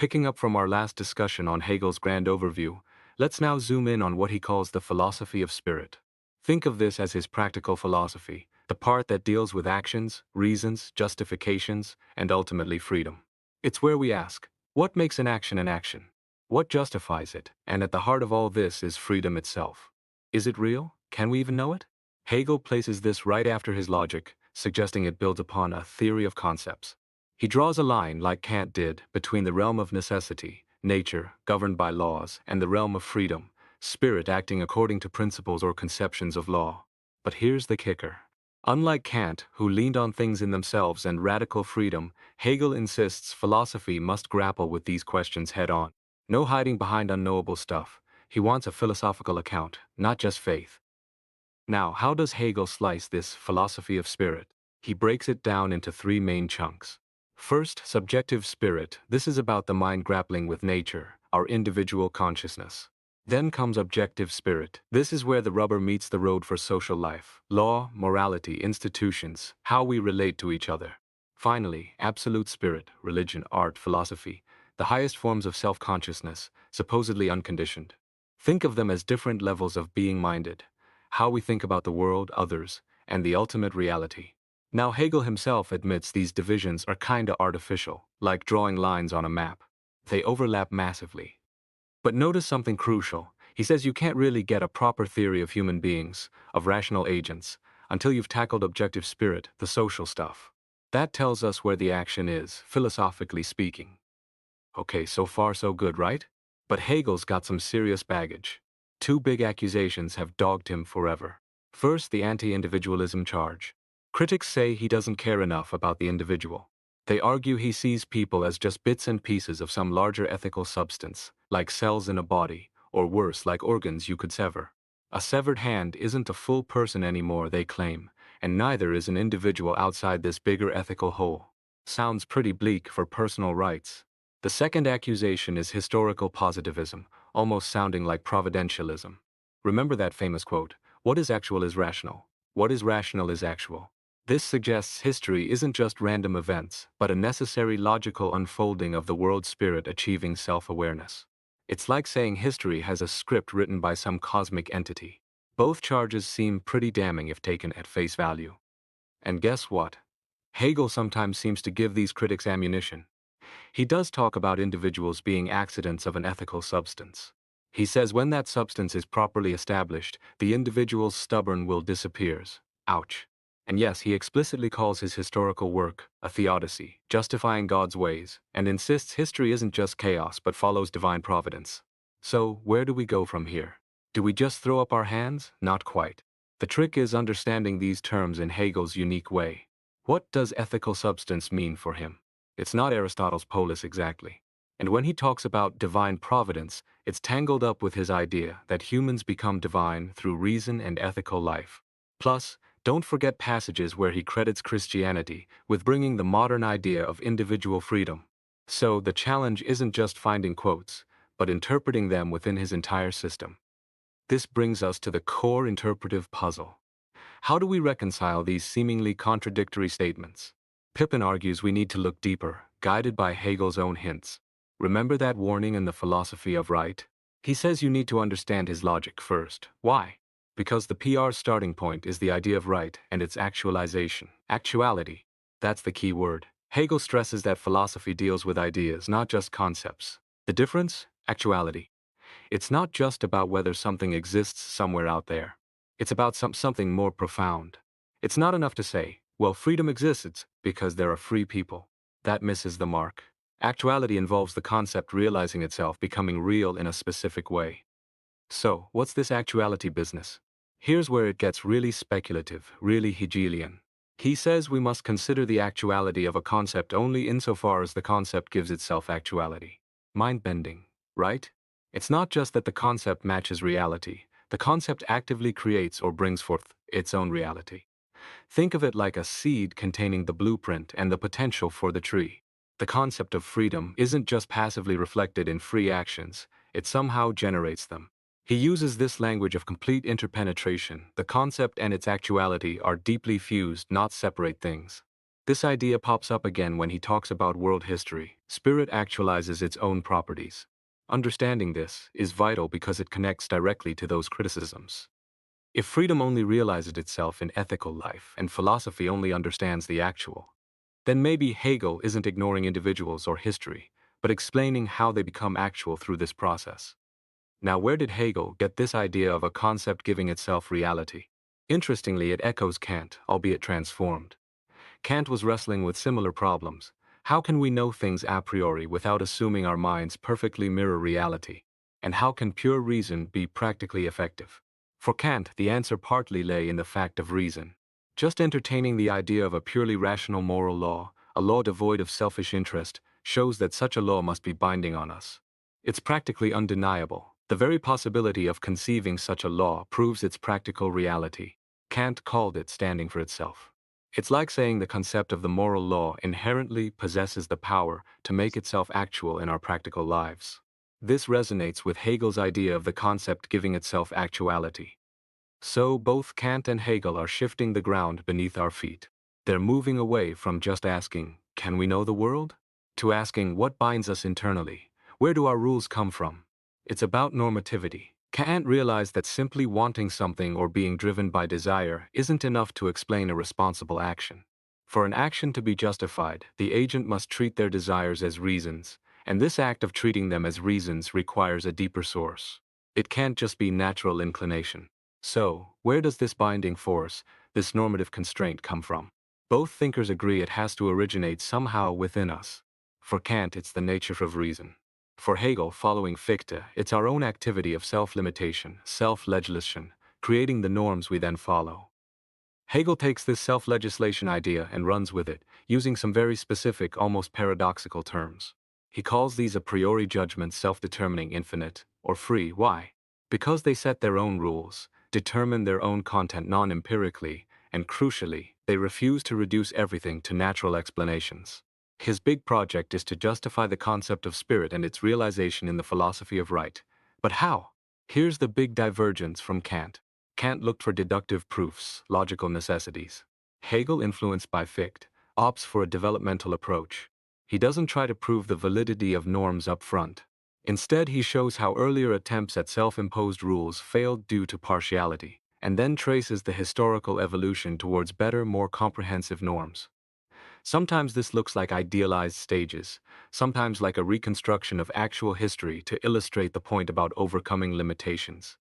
Picking up from our last discussion on Hegel's grand overview, let's now zoom in on what he calls the philosophy of spirit. Think of this as his practical philosophy, the part that deals with actions, reasons, justifications, and ultimately freedom. It's where we ask, what makes an action an action? What justifies it? And at the heart of all this is freedom itself. Is it real? Can we even know it? Hegel places this right after his logic, suggesting it builds upon a theory of concepts. He draws a line, like Kant did, between the realm of necessity, nature, governed by laws, and the realm of freedom, spirit acting according to principles or conceptions of law. But here's the kicker. Unlike Kant, who leaned on things in themselves and radical freedom, Hegel insists philosophy must grapple with these questions head-on. No hiding behind unknowable stuff. He wants a philosophical account, not just faith. Now, how does Hegel slice this philosophy of spirit? He breaks it down into three main chunks. First, subjective spirit. This is about the mind grappling with nature, our individual consciousness. Then comes objective spirit. This is where the rubber meets the road for social life, law, morality, institutions, how we relate to each other. Finally, absolute spirit, religion, art, philosophy, the highest forms of self-consciousness, supposedly unconditioned. Think of them as different levels of being minded, how we think about the world, others, and the ultimate reality. Now Hegel himself admits these divisions are kinda artificial, like drawing lines on a map. They overlap massively. But notice something crucial. He says you can't really get a proper theory of human beings, of rational agents, until you've tackled objective spirit, the social stuff. That tells us where the action is, philosophically speaking. Okay, so far so good, right? But Hegel's got some serious baggage. Two big accusations have dogged him forever. First, the anti-individualism charge. Critics say he doesn't care enough about the individual. They argue he sees people as just bits and pieces of some larger ethical substance, like cells in a body, or worse, like organs you could sever. A severed hand isn't a full person anymore, they claim, and neither is an individual outside this bigger ethical whole. Sounds pretty bleak for personal rights. The second accusation is historical positivism, almost sounding like providentialism. Remember that famous quote, "What is actual is rational. What is rational is actual." This suggests history isn't just random events, but a necessary logical unfolding of the world spirit achieving self-awareness. It's like saying history has a script written by some cosmic entity. Both charges seem pretty damning if taken at face value. And guess what? Hegel sometimes seems to give these critics ammunition. He does talk about individuals being accidents of an ethical substance. He says when that substance is properly established, the individual's stubborn will disappears. Ouch. And yes, he explicitly calls his historical work a theodicy, justifying God's ways, and insists history isn't just chaos but follows divine providence. So, where do we go from here? Do we just throw up our hands? Not quite. The trick is understanding these terms in Hegel's unique way. What does ethical substance mean for him? It's not Aristotle's polis exactly. And when he talks about divine providence, it's tangled up with his idea that humans become divine through reason and ethical life. Plus, don't forget passages where he credits Christianity with bringing the modern idea of individual freedom. So the challenge isn't just finding quotes, but interpreting them within his entire system. This brings us to the core interpretive puzzle. How do we reconcile these seemingly contradictory statements? Pippin argues we need to look deeper, guided by Hegel's own hints. Remember that warning in the philosophy of right? He says you need to understand his logic first. Why? Because the PR's starting point is the idea of right and its actualization. Actuality. That's the key word. Hegel stresses that philosophy deals with ideas, not just concepts. The difference? Actuality. It's not just about whether something exists somewhere out there. It's about something more profound. It's not enough to say, well, freedom exists because there are free people. That misses the mark. Actuality involves the concept realizing itself, becoming real in a specific way. So, what's this actuality business? Here's where it gets really speculative, really Hegelian. He says we must consider the actuality of a concept only insofar as the concept gives itself actuality. Mind-bending, right? It's not just that the concept matches reality. The concept actively creates or brings forth its own reality. Think of it like a seed containing the blueprint and the potential for the tree. The concept of freedom isn't just passively reflected in free actions, it somehow generates them. He uses this language of complete interpenetration. The concept and its actuality are deeply fused, not separate things. This idea pops up again when he talks about world history. Spirit actualizes its own properties. Understanding this is vital because it connects directly to those criticisms. If freedom only realizes itself in ethical life and philosophy only understands the actual, then maybe Hegel isn't ignoring individuals or history, but explaining how they become actual through this process. Now, where did Hegel get this idea of a concept giving itself reality? Interestingly, it echoes Kant, albeit transformed. Kant was wrestling with similar problems. How can we know things a priori without assuming our minds perfectly mirror reality? And how can pure reason be practically effective? For Kant, the answer partly lay in the fact of reason. Just entertaining the idea of a purely rational moral law, a law devoid of selfish interest, shows that such a law must be binding on us. It's practically undeniable. The very possibility of conceiving such a law proves its practical reality. Kant called it standing for itself. It's like saying the concept of the moral law inherently possesses the power to make itself actual in our practical lives. This resonates with Hegel's idea of the concept giving itself actuality. So both Kant and Hegel are shifting the ground beneath our feet. They're moving away from just asking, "Can we know the world?" to asking, "What binds us internally? Where do our rules come from?" It's about normativity. Kant realized that simply wanting something or being driven by desire isn't enough to explain a responsible action. For an action to be justified, the agent must treat their desires as reasons, and this act of treating them as reasons requires a deeper source. It can't just be natural inclination. So, where does this binding force, this normative constraint, come from? Both thinkers agree it has to originate somehow within us. For Kant, it's the nature of reason. For Hegel, following Fichte, it's our own activity of self-limitation, self-legislation, creating the norms we then follow. Hegel takes this self-legislation idea and runs with it, using some very specific, almost paradoxical terms. He calls these a priori judgments self-determining infinite, or free. Why? Because they set their own rules, determine their own content non-empirically, and crucially, they refuse to reduce everything to natural explanations. His big project is to justify the concept of spirit and its realization in the philosophy of right. But how? Here's the big divergence from Kant. Kant looked for deductive proofs, logical necessities. Hegel, influenced by Fichte, opts for a developmental approach. He doesn't try to prove the validity of norms up front. Instead, he shows how earlier attempts at self-imposed rules failed due to partiality, and then traces the historical evolution towards better, more comprehensive norms. Sometimes this looks like idealized stages, sometimes like a reconstruction of actual history to illustrate the point about overcoming limitations.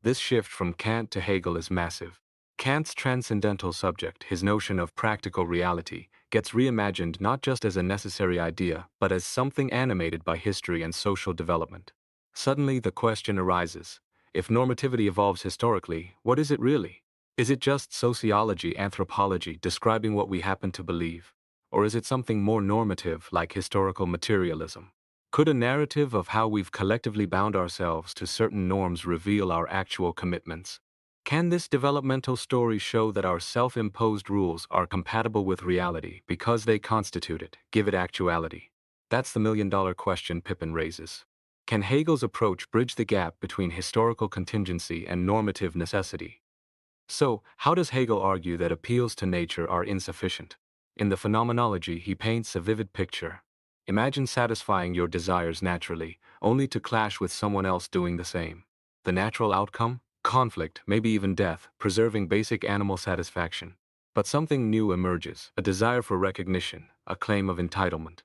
This shift from Kant to Hegel is massive. Kant's transcendental subject, his notion of practical reality, gets reimagined not just as a necessary idea, but as something animated by history and social development. Suddenly, the question arises, if normativity evolves historically, what is it really? Is it just sociology, anthropology, describing what we happen to believe? Or is it something more normative, like historical materialism? Could a narrative of how we've collectively bound ourselves to certain norms reveal our actual commitments? Can this developmental story show that our self-imposed rules are compatible with reality because they constitute it, give it actuality? That's the million-dollar question Pippin raises. Can Hegel's approach bridge the gap between historical contingency and normative necessity? So, how does Hegel argue that appeals to nature are insufficient? In the Phenomenology, he paints a vivid picture. Imagine satisfying your desires naturally, only to clash with someone else doing the same. The natural outcome? Conflict, maybe even death, preserving basic animal satisfaction. But something new emerges, a desire for recognition, a claim of entitlement.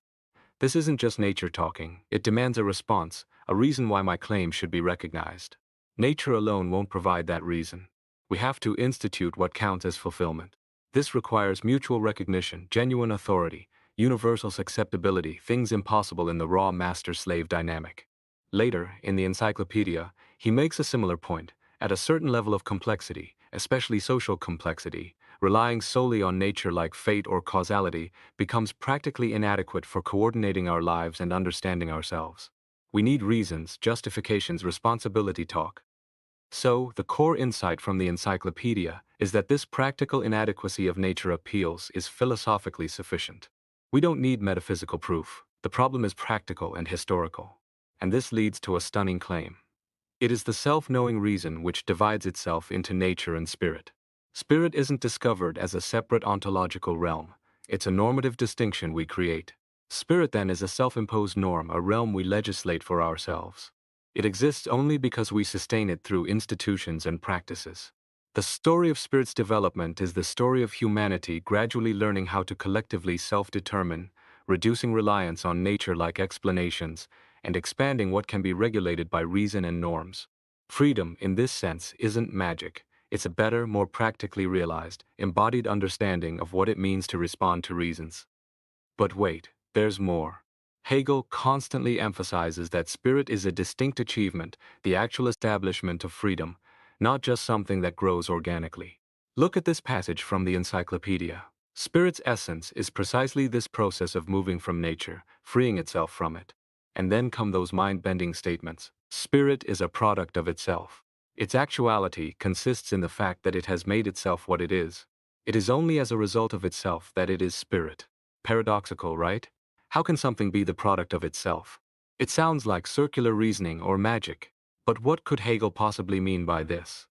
This isn't just nature talking, it demands a response, a reason why my claim should be recognized. Nature alone won't provide that reason. We have to institute what counts as fulfillment. This requires mutual recognition, genuine authority, universal acceptability, things impossible in the raw master-slave dynamic. Later, in the encyclopedia, he makes a similar point. At a certain level of complexity, especially social complexity, relying solely on nature like fate or causality becomes practically inadequate for coordinating our lives and understanding ourselves. We need reasons, justifications, responsibility talk. So, the core insight from the encyclopedia is that this practical inadequacy of nature appeals is philosophically sufficient. We don't need metaphysical proof. The problem is practical and historical. And this leads to a stunning claim. It is the self-knowing reason which divides itself into nature and spirit. Spirit isn't discovered as a separate ontological realm. It's a normative distinction we create. Spirit, then, is a self-imposed norm, a realm we legislate for ourselves. It exists only because we sustain it through institutions and practices. The story of spirit's development is the story of humanity gradually learning how to collectively self-determine, reducing reliance on nature-like explanations, and expanding what can be regulated by reason and norms. Freedom, in this sense, isn't magic. It's a better, more practically realized, embodied understanding of what it means to respond to reasons. But wait, there's more. Hegel constantly emphasizes that spirit is a distinct achievement, the actual establishment of freedom, not just something that grows organically. Look at this passage from the encyclopedia. Spirit's essence is precisely this process of moving from nature, freeing itself from it. And then come those mind-bending statements. Spirit is a product of itself. Its actuality consists in the fact that it has made itself what it is. It is only as a result of itself that it is spirit. Paradoxical, right? How can something be the product of itself? It sounds like circular reasoning or magic. But what could Hegel possibly mean by this?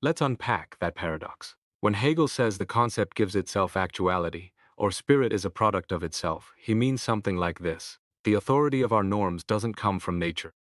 Let's unpack that paradox. When Hegel says the concept gives itself actuality, or spirit is a product of itself, he means something like this. The authority of our norms doesn't come from nature.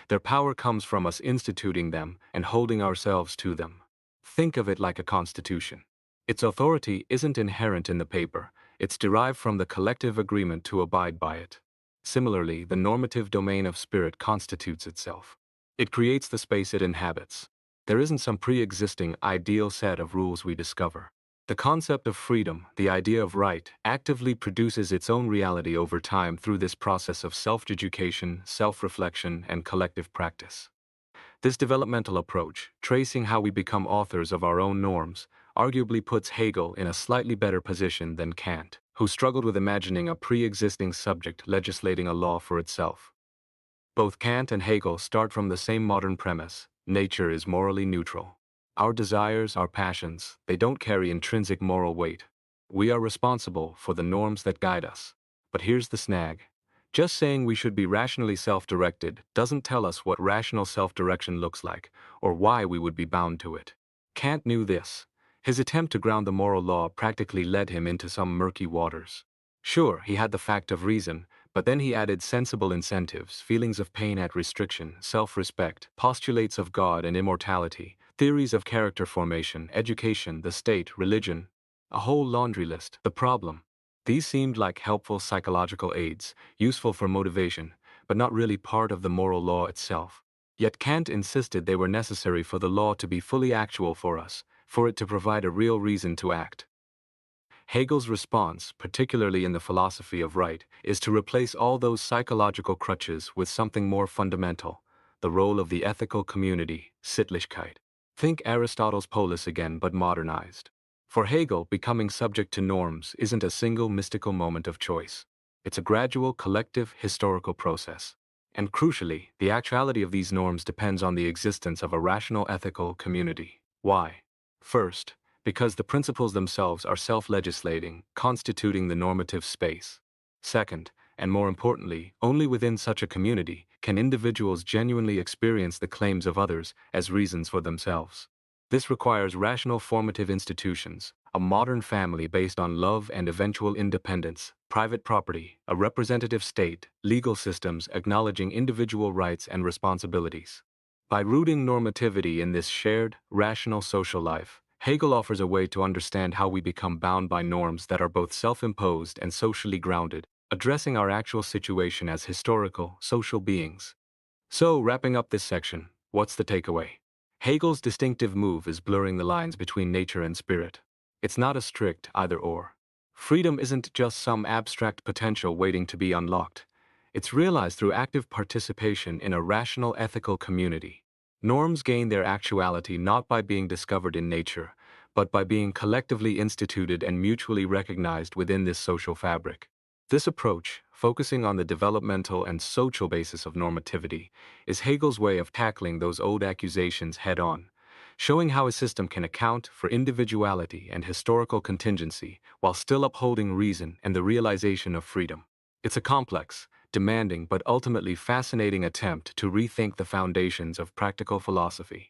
Their power comes from us instituting them and holding ourselves to them. Think of it like a constitution. Its authority isn't inherent in the paper, it's derived from the collective agreement to abide by it. Similarly, the normative domain of spirit constitutes itself. It creates the space it inhabits. There isn't some pre-existing ideal set of rules we discover. The concept of freedom, the idea of right, actively produces its own reality over time through this process of self-education, self-reflection, and collective practice. This developmental approach, tracing how we become authors of our own norms, arguably puts Hegel in a slightly better position than Kant, who struggled with imagining a pre-existing subject legislating a law for itself. Both Kant and Hegel start from the same modern premise: nature is morally neutral. Our desires, our passions, they don't carry intrinsic moral weight. We are responsible for the norms that guide us. But here's the snag. Just saying we should be rationally self-directed doesn't tell us what rational self-direction looks like, or why we would be bound to it. Kant knew this. His attempt to ground the moral law practically led him into some murky waters. Sure, he had the fact of reason, but then he added sensible incentives, feelings of pain at restriction, self-respect, postulates of God and immortality, theories of character formation, education, the state, religion, a whole laundry list. The problem: these seemed like helpful psychological aids, useful for motivation, but not really part of the moral law itself. Yet Kant insisted they were necessary for the law to be fully actual for us, for it to provide a real reason to act. Hegel's response, particularly in the philosophy of right, is to replace all those psychological crutches with something more fundamental: the role of the ethical community, Sittlichkeit. Think Aristotle's polis again, but modernized. For Hegel, becoming subject to norms isn't a single mystical moment of choice. It's a gradual, collective, historical process. And crucially, the actuality of these norms depends on the existence of a rational ethical community. Why? First, because the principles themselves are self-legislating, constituting the normative space. Second, and more importantly, only within such a community can individuals genuinely experience the claims of others as reasons for themselves. This requires rational formative institutions, a modern family based on love and eventual independence, private property, a representative state, legal systems acknowledging individual rights and responsibilities. By rooting normativity in this shared, rational social life, Hegel offers a way to understand how we become bound by norms that are both self-imposed and socially grounded, addressing our actual situation as historical, social beings. So, wrapping up this section, what's the takeaway? Hegel's distinctive move is blurring the lines between nature and spirit. It's not a strict either-or. Freedom isn't just some abstract potential waiting to be unlocked. It's realized through active participation in a rational ethical community. Norms gain their actuality not by being discovered in nature, but by being collectively instituted and mutually recognized within this social fabric. This approach, focusing on the developmental and social basis of normativity, is Hegel's way of tackling those old accusations head-on, showing how a system can account for individuality and historical contingency while still upholding reason and the realization of freedom. It's a complex, demanding but ultimately fascinating attempt to rethink the foundations of practical philosophy.